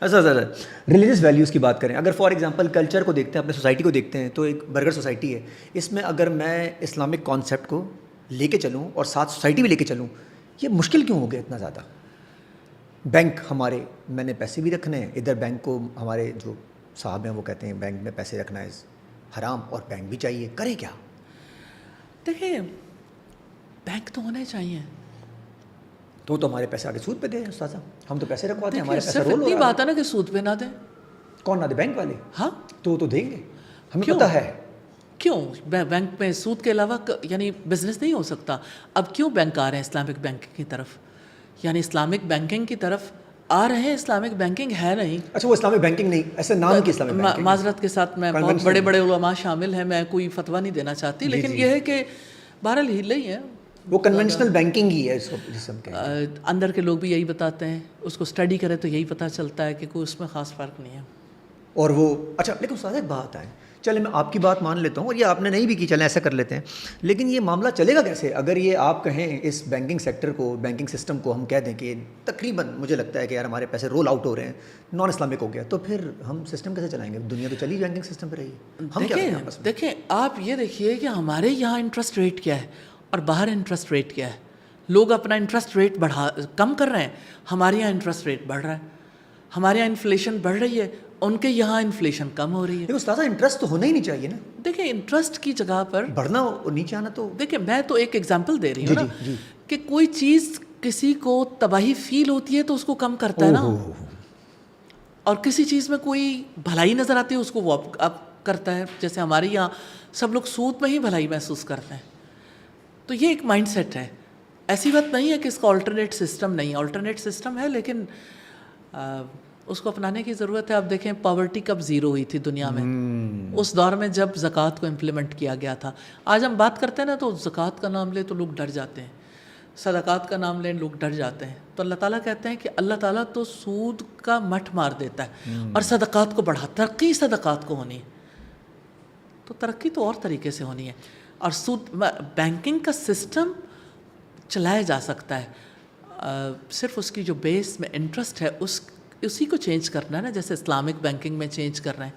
ایسا سر religious values کی بات کریں, اگر فار ایگزامپل کلچر کو دیکھتے ہیں, اپنے سوسائٹی کو دیکھتے ہیں, تو ایک برگر سوسائٹی ہے, اس میں اگر میں اسلامک کانسیپٹ کو لے کے چلوں اور ساتھ سوسائٹی بھی لے کے چلوں, یہ مشکل کیوں ہو گیا اتنا زیادہ؟ بینک ہمارے, میں نے پیسے بھی رکھنے ہیں ادھر, بینک کو ہمارے جو صاحب ہیں وہ کہتے ہیں بینک میں پیسے رکھنا ہے حرام, اور بینک بھی چاہیے, کرے کیا؟ دیکھیں بینک تو ہونے چاہیے, تو ہمارے پیسے آگے سود پہ دیں استاد صاحب, ہم تو پیسے رکھواتے ہیں, ہمارے پیسے صرف رول ہو اتنی رہا بات ہے نا کہ سود پہ نہ دیں. کون نہ دے؟ بینک والے. ہاں تو دیں گے, ہمیں کیوں؟ پتہ ہے. کیوں بینک میں سود کے علاوہ یعنی بزنس نہیں ہو سکتا؟ اب کیوں بینک آ رہے ہیں اسلامک بینکنگ کی طرف؟ یعنی اسلامک بینکنگ کی طرف آ رہے ہیں, اسلامک بینکنگ ہے نہیں. اچھا وہ اسلامک بینکنگ نہیں, ایسے نام کی اسلامک بینکنگ. معذرت کے ساتھ میں بہت بڑے بڑے علماء شامل ہیں, میں کوئی فتویٰ نہیں دینا چاہتی, لیکن یہ ہے کہ بہرحال ہی ہی ہے, وہ کنونشنل بینکنگ ہی ہے اس کو جس ہم کہیں گے. اندر کے لوگ بھی یہی بتاتے ہیں, اس کو اسٹڈی کرے تو یہی پتہ چلتا ہے کہ کوئی اس میں خاص فرق نہیں ہے. اور وہ اچھا, لیکن استاد ایک بات ہے, چلے میں آپ کی بات مان لیتا ہوں, اور یہ آپ نے نہیں بھی کی, چلیں ایسا کر لیتے ہیں, لیکن یہ معاملہ چلے گا کیسے اگر یہ آپ کہیں اس بینکنگ سیکٹر کو, بینکنگ سسٹم کو ہم کہہ دیں کہ تقریباً مجھے لگتا ہے کہ یار ہمارے پیسے رول آؤٹ ہو رہے ہیں, نان اسلامک ہو گیا, تو پھر ہم سسٹم کیسے چلائیں گے؟ دنیا تو چلی بینکنگ سسٹم پہ رہی, ہم کیا کریں آپس میں؟ دیکھیں آپ یہ دیکھیے کہ ہمارے یہاں انٹرسٹ ریٹ کیا ہے اور باہر انٹرسٹ ریٹ کیا ہے. لوگ اپنا انٹرسٹ ریٹ کم کر رہے ہیں, ہمارے یہاں انٹرسٹ ریٹ بڑھ رہا ہے. ہمارے یہاں انفلیشن بڑھ رہی ہے, ان کے یہاں انفلیشن کم ہو رہی ہے. لیکن استاد انٹرسٹ تو ہونا ہی نہیں چاہیے نا. دیکھیں انٹرسٹ کی جگہ پر بڑھنا اور نیچے آنا تو, دیکھیں میں تو ایک ایگزامپل دے رہی ہوں نا کہ کوئی چیز کسی کو تباہی فیل ہوتی ہے تو اس کو کم کرتا ہے نا, اور کسی چیز میں کوئی بھلائی نظر آتی ہے اس کو وہ اب کرتا ہے. جیسے ہمارے یہاں سب لوگ سود میں ہی بھلائی محسوس کرتے ہیں, تو یہ ایک مائنڈ سیٹ ہے. ایسی بات نہیں ہے کہ اس کا آلٹرنیٹ سسٹم نہیں, آلٹرنیٹ سسٹم ہے, لیکن اس کو اپنانے کی ضرورت ہے. آپ دیکھیں پاورٹی کب زیرو ہوئی تھی دنیا میں, اس دور میں جب زکوٰۃ کو امپلیمنٹ کیا گیا تھا. آج ہم بات کرتے ہیں نا تو زکوٰۃ کا نام لے تو لوگ ڈر جاتے ہیں, صدقات کا نام لیں لوگ ڈر جاتے ہیں. تو اللہ تعالیٰ کہتے ہیں کہ اللہ تعالیٰ تو سود کا مٹھ مار دیتا ہے اور صدقات کو بڑھا, ترقی صدقات کو ہونی ہے, تو ترقی تو اور طریقے سے ہونی ہے. اور سود بینکنگ کا سسٹم چلایا جا سکتا ہے, صرف اس کی جو بیس میں انٹرسٹ ہے اسی کو چینج کرنا ہے نا, جیسے اسلامک بینکنگ میں چینج کر رہے ہیں.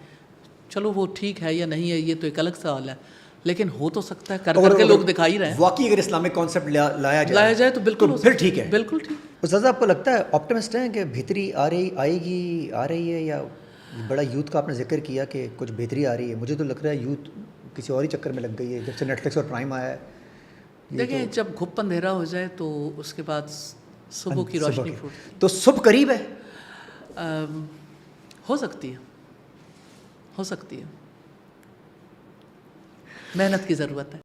چلو وہ ٹھیک ہے یا نہیں ہے یہ تو ایک الگ سوال ہے, لیکن ہو تو سکتا ہے, کر کے لوگ دکھائی رہے ہیں. واقعی اگر اسلامک کانسیپٹ لایا جائے تو بالکل پھر ٹھیک ہے, بالکل ٹھیک. استاد آپ کو لگتا ہے آپٹمسٹ ہیں کہ بہتری آ رہی ہے, یا بڑا یوتھ کا آپ نے ذکر کیا کہ کچھ بہتری آ رہی ہے؟ مجھے تو لگ رہا ہے یوتھ کسی اور ہی چکر میں لگ گئی ہے جب سے نیٹ فلکس اور پرائم آیا ہے. دیکھیں جب گھپ اندھیرا ہو جائے تو اس کے بعد صبح کی روشنی پھوٹتی, تو صبح قریب ہے. ہو سکتی ہے, محنت کی ضرورت ہے.